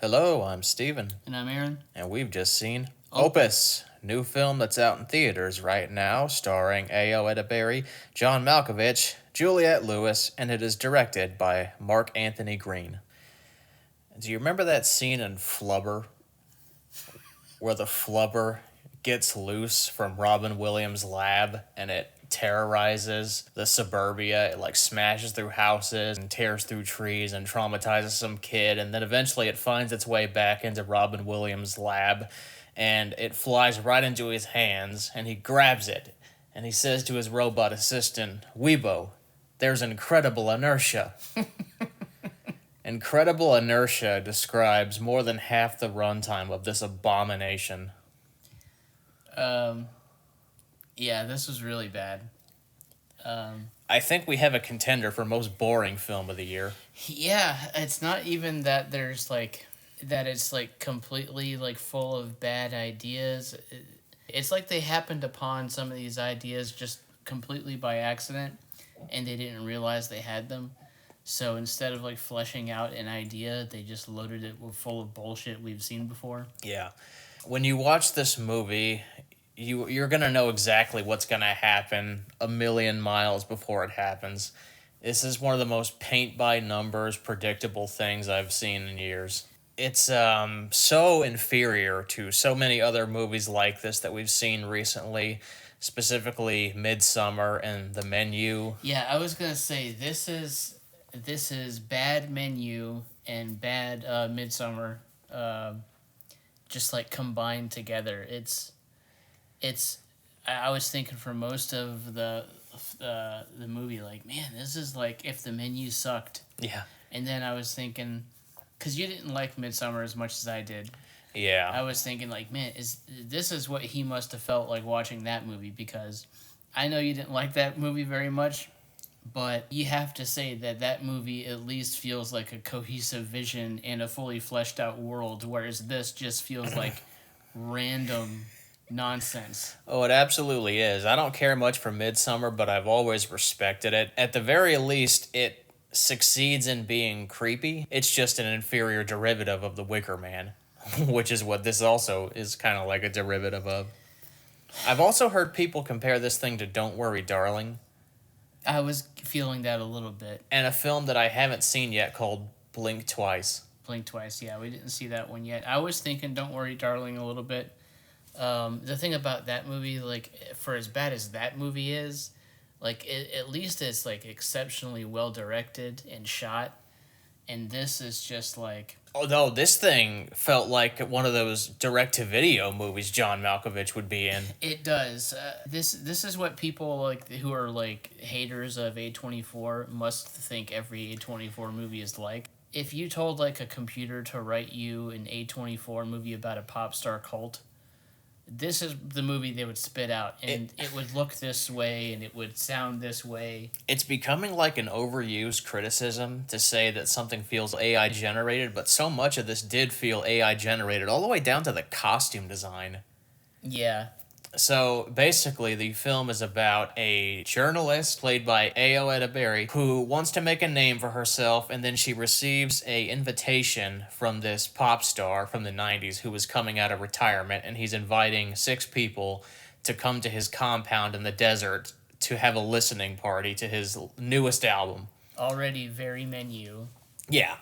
Hello, I'm Steven, And I'm Aaron. and we've just seen Opus. Opus, new film that's out in theaters right now, starring Ayo Edebiri, John Malkovich, Juliette Lewis, and it is directed by Mark Anthony Green. Do you remember that scene in Flubber where the Flubber gets loose from Robin Williams' lab and it terrorizes the suburbia? It like smashes through houses and tears through trees and traumatizes some kid, and then eventually it finds its way back into Robin Williams' lab and it flies right into his hands and he grabs it and he says to his robot assistant, Weibo, there's incredible inertia. Incredible inertia describes more than half the runtime of this abomination. Um, yeah, this was really bad. I think we have a contender for most boring film of the year. Yeah, it's not even that it's like completely like full of bad ideas. It's like they happened upon some of these ideas just completely by accident and they didn't realize they had them. So instead of like fleshing out an idea, they just loaded it with full of bullshit we've seen before. Yeah. When you watch this movie, you're gonna know exactly what's gonna happen a million miles before it happens. This is one of the most paint by numbers predictable things I've seen in years. It's so inferior to so many other movies like this that we've seen recently, specifically Midsummer and The Menu. Yeah, I was gonna say this is bad Menu and bad Midsummer, just like combined together. It's. I was thinking for most of the movie, like, man, this is like if the Menu sucked. Yeah. And then I was thinking, because you didn't like Midsummer as much as I did. Yeah. I was thinking like, man, is what he must have felt like watching that movie, because I know you didn't like that movie very much, but you have to say that that movie at least feels like a cohesive vision and a fully fleshed out world, whereas this just feels like random nonsense. Oh, it absolutely is. I don't care much for Midsummer, but I've always respected it. At the very least, it succeeds in being creepy. It's just an inferior derivative of The Wicker Man, which is what this also is kind of like a derivative of. I've also heard people compare this thing to Don't Worry, Darling, I was feeling that a little bit. and a film that I haven't seen yet called Blink Twice. Blink Twice, yeah, we didn't see that one yet. I was thinking Don't Worry, Darling a little bit. The thing about that movie, like, for as bad as that movie is, like, at least it's like exceptionally well directed and shot, and this is just like, Although this thing felt like one of those direct-to-video movies John Malkovich would be in. it does. This is what people like who are like haters of A24 must think every A24 movie is like. If you told like a computer to write you an A24 movie about a pop star cult, this is the movie they would spit out, and it would look this way and it would sound this way. It's becoming like an overused criticism to say that something feels AI generated, but so much of this did feel AI generated, all the way down to the costume design. Yeah. So basically, the film is about a journalist played by Ayo Edebiri who wants to make a name for herself, and then she receives a invitation from this pop star from the 90s who was coming out of retirement, and he's inviting 6 people to come to his compound in the desert to have a listening party to his newest album. Already very Menu. Yeah.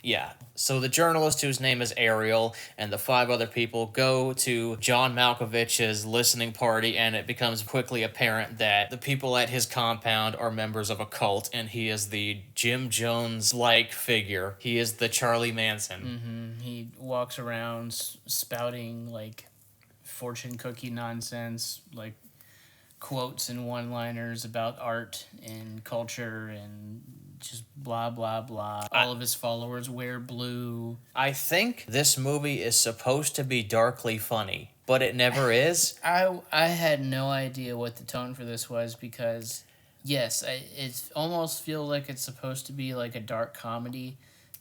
Yeah. So the journalist, whose name is Ariel, and the 5 other people go to John Malkovich's listening party, and it becomes quickly apparent that the people at his compound are members of a cult, and he is the Jim Jones-like figure. He is the Charlie Manson. He walks around spouting like fortune cookie nonsense, like quotes and one liners about art and culture and just blah blah blah. All of his followers wear blue. I think this movie is supposed to be darkly funny, but it never is. I had no idea what the tone for this was, because yes, it almost feels like it's supposed to be like a dark comedy,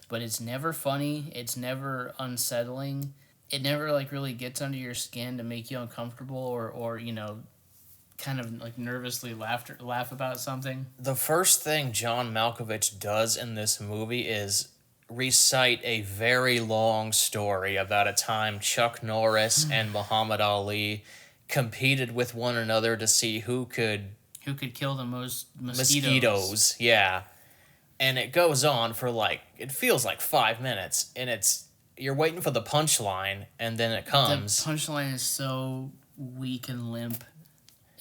but it's never funny. It's never unsettling. It never like really gets under your skin to make you uncomfortable, or kind of like nervously laugh about something. The first thing John Malkovich does in this movie is recite a very long story about a time Chuck Norris and Muhammad Ali competed with one another to see who could Who could kill the most mosquitoes. Yeah. And it goes on for like it feels like 5 minutes, and you're waiting for the punchline, and then it The comes. punchline is so weak and limp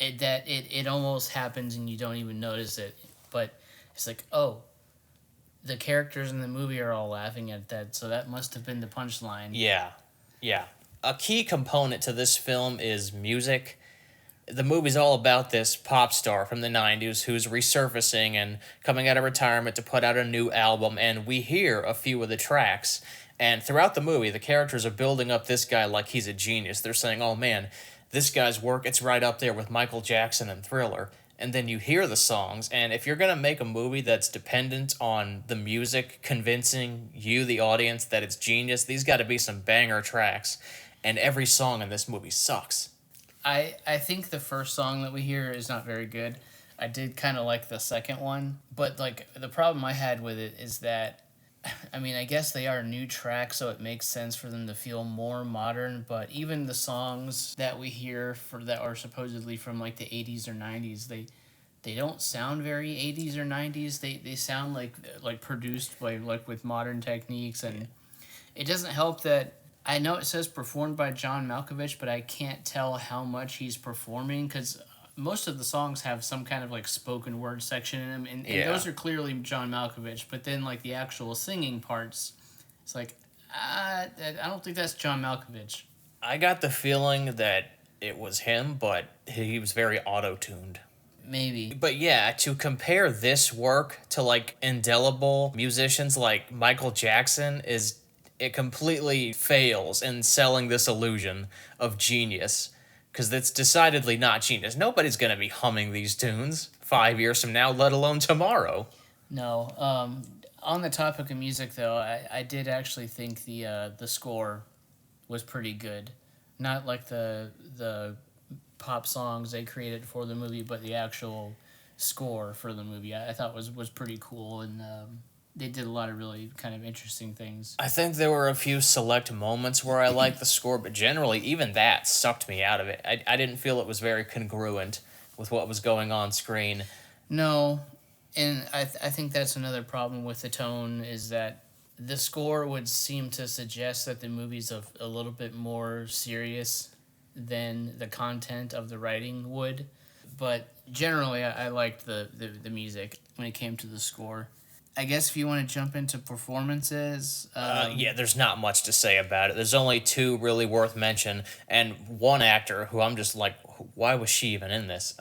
it almost happens and you don't even notice it. But it's like, oh, the characters in the movie are all laughing at that, so that must have been the punchline. Yeah. Yeah. A key component to this film is music. The movie's all about this pop star from the 90s who's resurfacing and coming out of retirement to put out a new album, and we hear a few of the tracks. And throughout the movie, the characters are building up this guy like he's a genius. They're saying, oh man, this guy's work, it's right up there with Michael Jackson and Thriller. And then you hear the songs, and if you're going to make a movie that's dependent on the music convincing you, the audience, that it's genius, these got to be some banger tracks. And every song in this movie sucks. I think the first song that we hear is not very good. I did kind of like the second one, but like the problem I had with it is that, I mean, I guess they are new tracks, so it makes sense for them to feel more modern. But even the songs that we hear for that are supposedly from like the 80s or 90s, they don't sound very 80s or 90s. They sound like produced by like with modern techniques, and it doesn't help that I know it says performed by John Malkovich, but I can't tell how much he's performing because most of the songs have some kind of like spoken word section in them, and Yeah. those are clearly John Malkovich. But then like the actual singing parts, it's like I don't think that's John Malkovich. I got the feeling that it was him, but he was very auto-tuned. Maybe. But yeah, to compare this work to like indelible musicians like Michael Jackson it completely fails in selling this illusion of genius, because it's decidedly not genius. Nobody's going to be humming these tunes 5 years from now, let alone tomorrow. No. On the topic of music, though, I did actually think the score was pretty good. Not like the pop songs they created for the movie, but the actual score for the movie I thought was pretty cool, and they did a lot of really kind of interesting things. I think there were a few select moments where I liked the score, but generally, even that sucked me out of it. I didn't feel it was very congruent with what was going on screen. No, and I think that's another problem with the tone is that the score would seem to suggest that the movie's a little bit more serious than the content of the writing would. But generally, I liked the music when it came to the score. I guess if you want to jump into performances, Yeah, there's not much to say about it. There's only two really worth mention, and one actor who I'm just like, why was she even in this?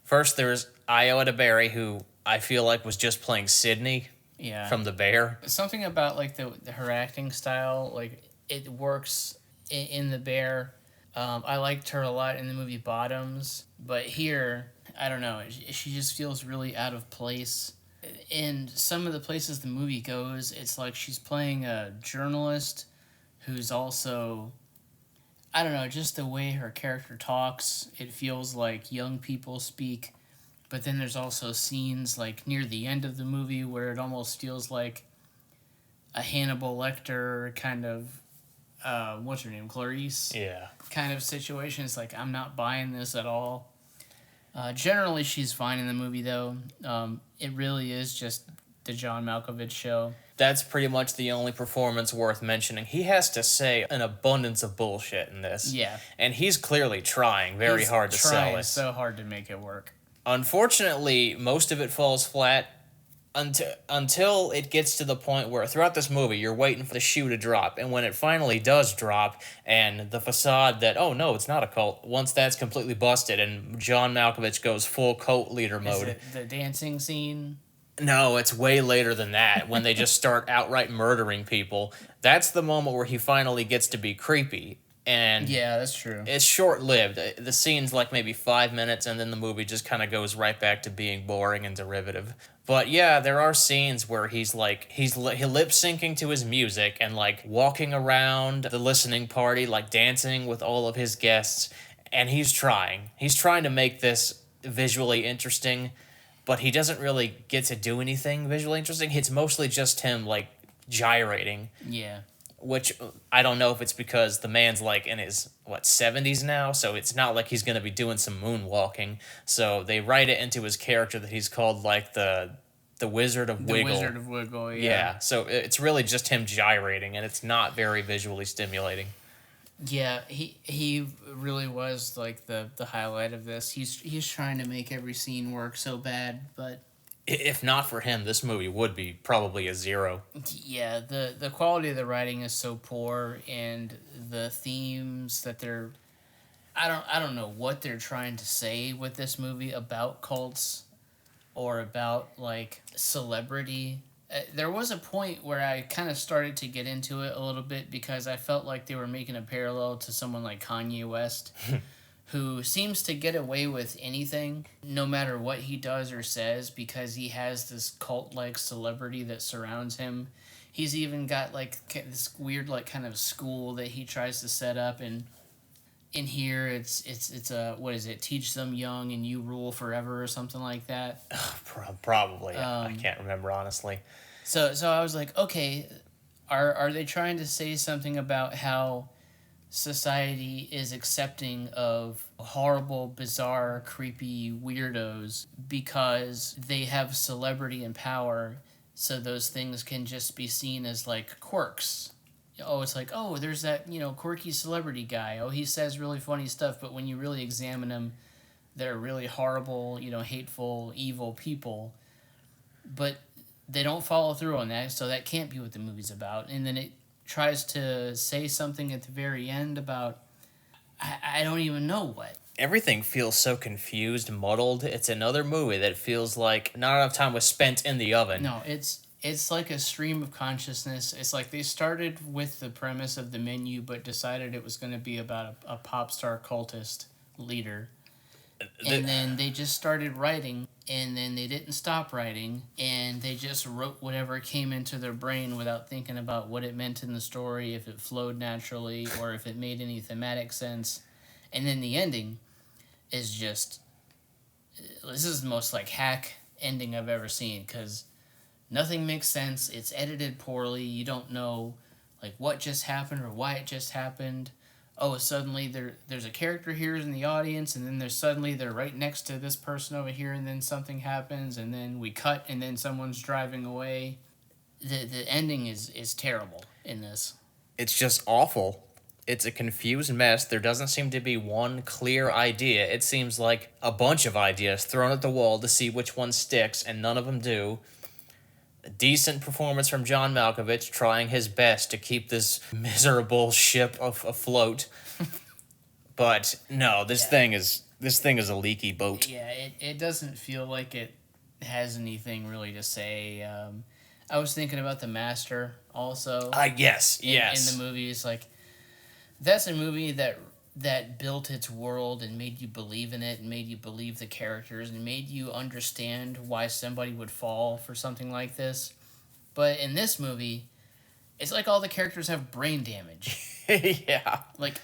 First, there's Ayo Edebiri, who I feel like was just playing Sydney yeah, from The Bear. something about like her acting style, like it works in The Bear. I liked her a lot in the movie Bottoms, but here, I don't know, she just feels really out of place. In some of the places the movie goes, it's like she's playing a journalist who's also, I don't know, just the way her character talks, it feels like young people speak. But then there's also scenes like near the end of the movie where it almost feels like a Hannibal Lecter kind of, what's her name, Clarice? Yeah. Kind of situation. It's like, I'm not buying this at all. Generally, she's fine in the movie, though. It really is just the John Malkovich show. That's pretty much the only performance worth mentioning. He has to say an abundance of bullshit in this. Yeah. And he's clearly trying very He's hard to sell trying it. so hard to make it work. Unfortunately, most of it falls flat until it gets to the point where throughout this movie you're waiting for the shoe to drop, and when it finally does drop and the facade that, oh no, it's not a cult, once that's completely busted and John Malkovich goes full cult leader Is mode. it the dancing scene? No, it's way later than that, when they just start outright murdering people. That's the moment where he finally gets to be creepy. And Yeah, that's true. it's short-lived. The scene's like maybe 5 minutes, and then the movie just kind of goes right back to being boring and derivative. But yeah, there are scenes where he's lip syncing to his music and like walking around the listening party, like dancing with all of his guests, and he's trying. He's trying to make this visually interesting, but he doesn't really get to do anything visually interesting. It's mostly just him like gyrating, Yeah. which I don't know if it's because the man's like in his 70s now, so it's not like he's going to be doing some moonwalking. So they write it into his character that he's called like the Wizard of The Wiggle. Wizard of Wiggle, yeah. Yeah, so it's really just him gyrating, and it's not very visually stimulating. Yeah, he really was like the highlight of this. He's trying to make every scene work so bad, but If not for him, this movie would be probably a 0. yeah, the quality of the writing is so poor, and the themes that they're I don't know what they're trying to say with this movie about cults or about like celebrity. There was a point where I kind of started to get into it a little bit because I felt like they were making a parallel to someone like Kanye West, who seems to get away with anything, no matter what he does or says, because he has this cult-like celebrity that surrounds him. He's even got like this weird like kind of school that he tries to set up, and in here it's a what is it? Teach them young and you rule forever or something like that. Probably. I can't remember, honestly. So I was like, okay, are they trying to say something about how society is accepting of horrible, bizarre, creepy weirdos because they have celebrity and power, so those things can just be seen as like quirks? Oh, it's like, oh, there's that, quirky celebrity guy. Oh, he says really funny stuff, but when you really examine him, they're really horrible, hateful, evil people. But they don't follow through on that, so that can't be what the movie's about. And then it tries to say something at the very end about, I don't even know what. Everything feels so confused, muddled. It's another movie that feels like not enough time was spent in the oven. No, it's like a stream of consciousness. It's like they started with the premise of the menu, but decided it was going to be about a pop star cultist leader. And then they just started writing, and then they didn't stop writing, and they just wrote whatever came into their brain without thinking about what it meant in the story, if it flowed naturally, or if it made any thematic sense. And then the ending is just... This is the most, like, hack ending I've ever seen, because nothing makes sense, it's edited poorly, you don't know, like, what just happened or why it just happened. Oh, suddenly there's a character here in the audience, and then they're right next to this person over here, and then something happens, and then we cut, and then someone's driving away. The ending is terrible in this. It's just awful. It's a confused mess. There doesn't seem to be one clear idea. It seems like a bunch of ideas thrown at the wall to see which one sticks, and none of them do. A decent performance from John Malkovich, trying his best to keep this miserable ship afloat. But no, this thing is a leaky boat. Yeah, it doesn't feel like it has anything really to say. I was thinking about The Master also. Yes. In the movies, like that's a movie that built its world and made you believe in it and made you believe the characters and made you understand why somebody would fall for something like this. But in this movie, it's like all the characters have brain damage. Yeah. Like,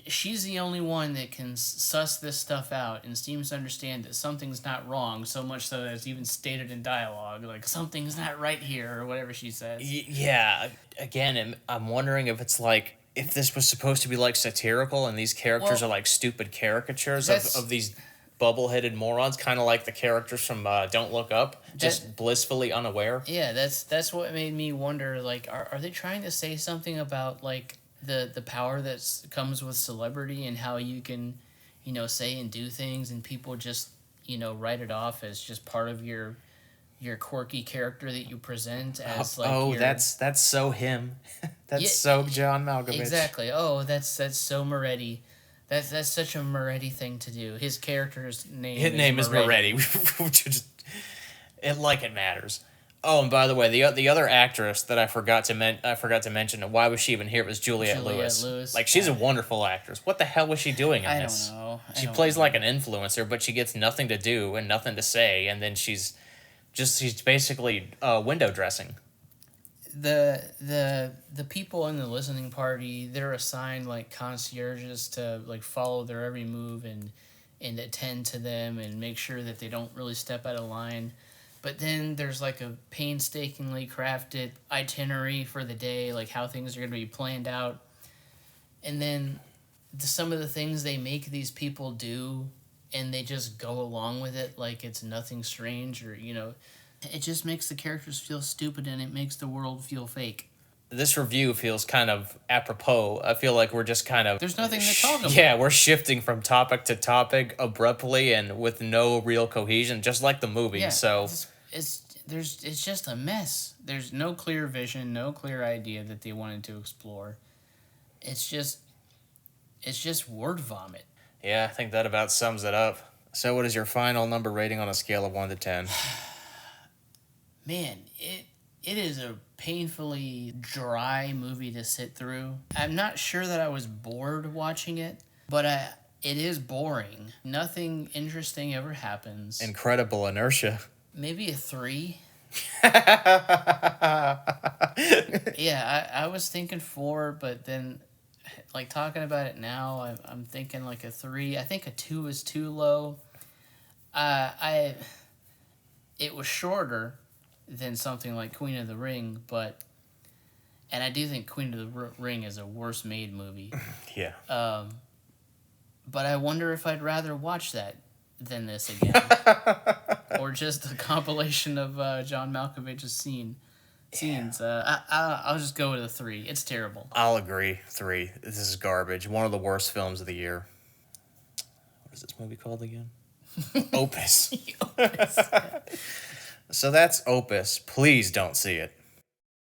she's the only one that can suss this stuff out and seems to understand that something's not wrong, so much so that it's even stated in dialogue, like, something's not right here, or whatever she says. Yeah. Again, I'm wondering if it's like, if this was supposed to be like satirical and these characters are like stupid caricatures of these bubble-headed morons, kind of like the characters from Don't Look Up, just blissfully unaware. Yeah, that's what made me wonder, like, are they trying to say something about, like, the power that comes with celebrity and how you can, say and do things and people just, write it off as just part of your quirky character that you present as like that's so him. That's so John Malkovich. Exactly. Oh, that's so Moretti. That's such a Moretti thing to do. His character's name is Moretti. It matters. Oh, and by the way, the other actress that I forgot to mention, why was she even here? It was Juliette Lewis. Like, she's a wonderful actress. What the hell was she doing in this? I don't know. She plays like an influencer, but she gets nothing to do and nothing to say, and then she's basically window dressing. The people in the listening party, they're assigned like concierges to like follow their every move and attend to them and make sure that they don't really step out of line. But then there's like a painstakingly crafted itinerary for the day, like how things are going to be planned out. And then some of the things they make these people do, and they just go along with it like it's nothing strange, or, it just makes the characters feel stupid, and it makes the world feel fake. This review feels kind of apropos. I feel like we're just kind of... There's nothing to talk about. Yeah, we're shifting from topic to topic abruptly and with no real cohesion, just like the movie. Yeah, So it's just a mess. There's no clear vision, no clear idea that they wanted to explore. It's just word vomit. yeah, I think that about sums it up. So what is your final number rating on a scale of 1 to 10? Man, it is a painfully dry movie to sit through. I'm not sure that I was bored watching it, but it is boring. Nothing interesting ever happens. Incredible inertia. Maybe a 3. Yeah, I was thinking 4, but then, like, talking about it now, I'm thinking like a 3. I think a 2 is too low. It was shorter than something like Queen of the Ring, and I do think Queen of the Ring is a worse made movie. Yeah. But I wonder if I'd rather watch that than this again. Or just a compilation of John Malkovich's scenes. I'll just go with a 3. It's terrible. I'll agree. 3. This is garbage. One of the worst films of the year. What is this movie called again? Opus. Opus. So that's Opus. Please don't see it.